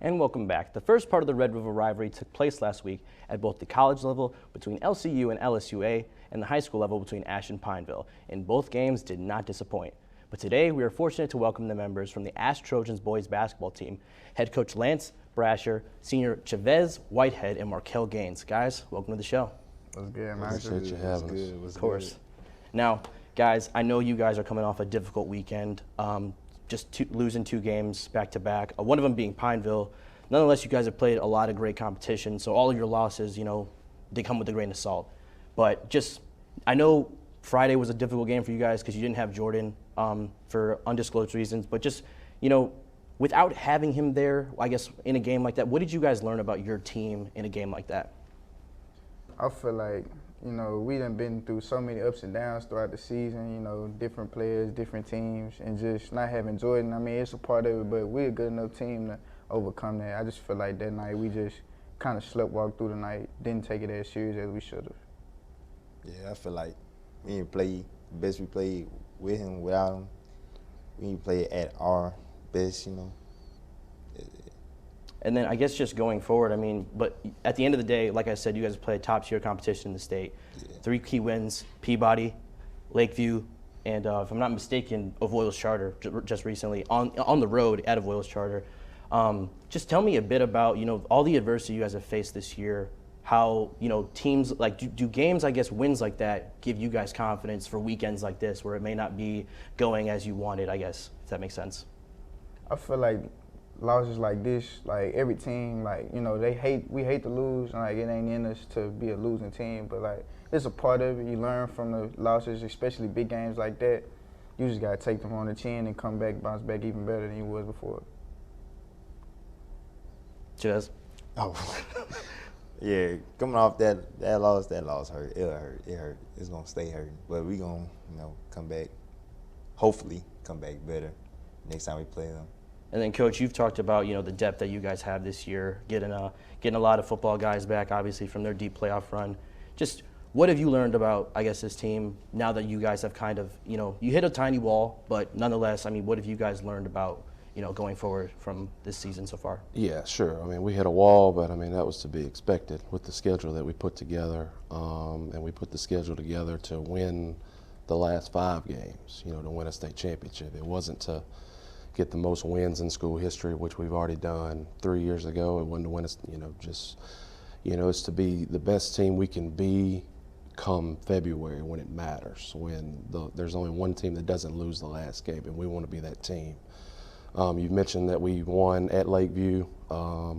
And welcome back. The first part of the Red River rivalry took place last week at both the college level between LCU and LSUA and the high school level between Ash and Pineville, and both games did not disappoint. But today we are fortunate to welcome the members from the ASH Trojans boys basketball team, head coach Lance Brasher, senior Chavez Whitehead, and Markel Gaines. Guys, welcome to the show. What's good, man? Appreciate you having us. Of course. Now, guys, I know you guys are coming off a difficult weekend. Losing two games back to back, one of them being Pineville. Nonetheless, you guys have played a lot of great competition, so all of your losses, they come with a grain of salt. But I know Friday was a difficult game for you guys because you didn't have Jordan for undisclosed reasons, but without having him there, I guess, in a game like that, what did you guys learn about your team in a game like that? I feel like, we done been through so many ups and downs throughout the season, different players, different teams, and just not having Jordan, it's a part of it, but we're a good enough team to overcome that. I just feel like that night we just kind of sleptwalked through the night, didn't take it as serious as we should have. Yeah, I feel like we didn't play the best we played with him, without him. We didn't play at our best, And then I guess just going forward, but at the end of the day, like I said, you guys played top-tier competition in the state. Yeah. 3 key wins: Peabody, Lakeview, and if I'm not mistaken, Avoyelles Charter just recently on the road at Avoyelles Charter. Just tell me a bit about all the adversity you guys have faced this year. How teams do games, I guess, wins like that give you guys confidence for weekends like this where it may not be going as you wanted, I guess, if that makes sense. I feel like losses like this, every team, we hate to lose, and it ain't in us to be a losing team, but it's a part of it. You learn from the losses, especially big games like that. You just gotta take them on the chin and come back, bounce back even better than you was before. Cheers. Oh, yeah, coming off that loss hurt. It hurt. It's gonna stay hurting, but we gonna come back. Hopefully, come back better next time we play them. And then, Coach, you've talked about the depth that you guys have this year, getting a lot of football guys back, obviously from their deep playoff run. Just what have you learned about, I guess, this team now that you guys have kind of you hit a tiny wall, but nonetheless, what have you guys learned about going forward from this season so far? Yeah, sure. We hit a wall, but that was to be expected with the schedule that we put together, and we put the schedule together to win the last 5 games, to win a state championship. It wasn't to get the most wins in school history, which we've already done 3 years ago. It wasn't to win us, it's to be the best team we can be come February when it matters, when there's only one team that doesn't lose the last game, and we want to be that team. You've mentioned that we won at Lakeview,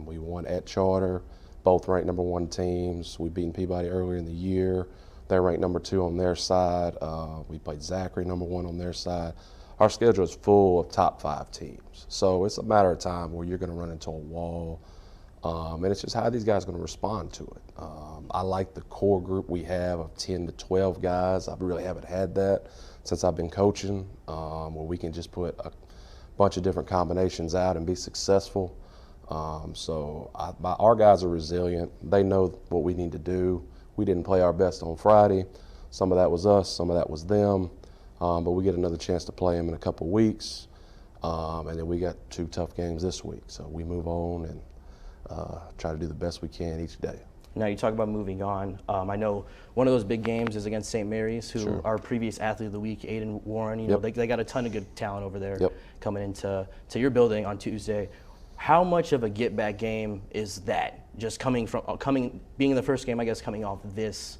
we won at Charter, both ranked number 1 teams. We beat Peabody earlier in the year. They're ranked number 2 on their side. We played Zachary number 1 on their side. Our schedule is full of top 5 teams. So it's a matter of time where you're going to run into a wall. And it's just how these guys are going to respond to it. I like the core group we have of 10 to 12 guys. I really haven't had that since I've been coaching, where we can just put a bunch of different combinations out and be successful. Our guys are resilient. They know what we need to do. We didn't play our best on Friday. Some of that was us, some of that was them. But we get another chance to play them in a couple of weeks. And then we got 2 tough games this week. So we move on and try to do the best we can each day. Now you talk about moving on. I know one of those big games is against St. Mary's, who Sure. our previous athlete of the week, Aiden Warren. Yep. They got a ton of good talent over there. Yep. Coming into your building on Tuesday. How much of a get back game is that? Just being the first game, I guess, coming off this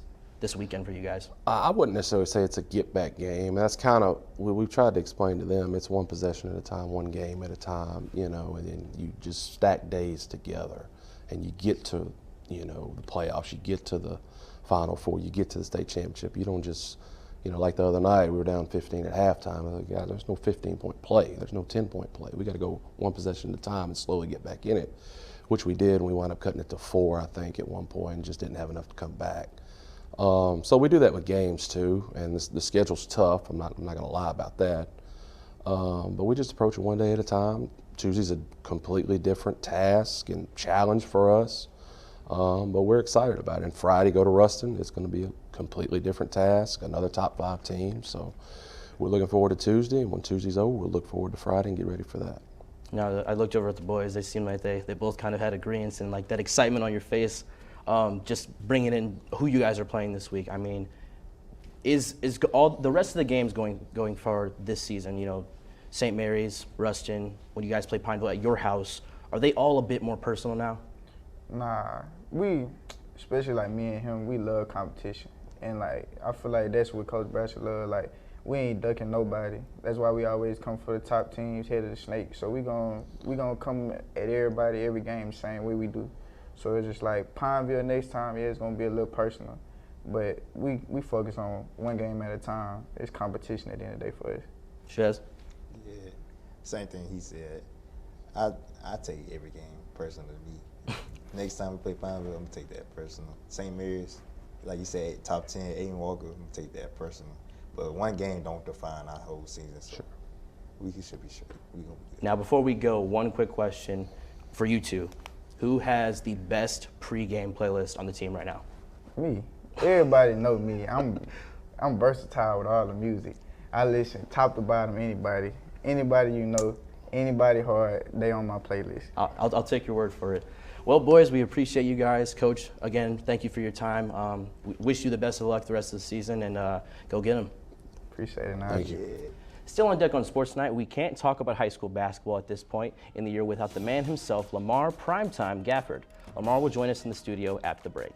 weekend for you guys? I wouldn't necessarily say it's a get-back game. That's kind of what we've tried to explain to them. It's one possession at a time, one game at a time, and then you just stack days together, and you get to, the playoffs, you get to the Final Four, you get to the state championship. You don't just, like the other night, we were down 15 at halftime. I was like, yeah, there's no 15-point play. There's no 10-point play. We got to go one possession at a time and slowly get back in it, which we did, and we wound up cutting it to 4, I think, at one point, and just didn't have enough to come back. So we do that with games too, and the schedule's tough. I'm not going to lie about that. But we just approach it one day at a time. Tuesday's a completely different task and challenge for us, but we're excited about it. And Friday, go to Ruston. It's going to be a completely different task, another top 5 team. So we're looking forward to Tuesday, and when Tuesday's over, we'll look forward to Friday and get ready for that. Now, I looked over at the boys. They seemed like they both kind of had agreements and like that excitement on your face. Just bringing in who you guys are playing this week. I mean, is all the rest of the games going forward this season? You know, St. Mary's, Ruston. When you guys play Pineville at your house, are they all a bit more personal now? Nah, we, especially like me and him, we love competition. And like, I feel like that's what Coach Bradshaw love. Like, we ain't ducking nobody. That's why we always come for the top teams, head of the snake. So we gonna come at everybody, every game, the same way we do. So it's just like Pineville next time, yeah, it's gonna be a little personal. But we focus on one game at a time. It's competition at the end of the day for us. Shez? Yeah, same thing he said. I take every game personal to me. Next time we play Pineville, I'm gonna take that personal. St. Mary's, like you said, top 10, Aiden Walker, I'm gonna take that personal. But one game don't define our whole season, so we should be straight. We gonna be good. Now, before we go, one quick question for you two. Who has the best pregame playlist on the team right now? Me. Everybody know me. I'm versatile with all the music. I listen top to bottom, anybody you know, anybody hard, they on my playlist. I'll take your word for it. Well, boys, we appreciate you guys. Coach, again, thank you for your time. We wish you the best of luck the rest of the season, and go get them. Appreciate it. Thank you. Still on deck on Sportsnite, we can't talk about high school basketball at this point in the year without the man himself, Lamar Primetime Gafford. Lamar will join us in the studio at the break.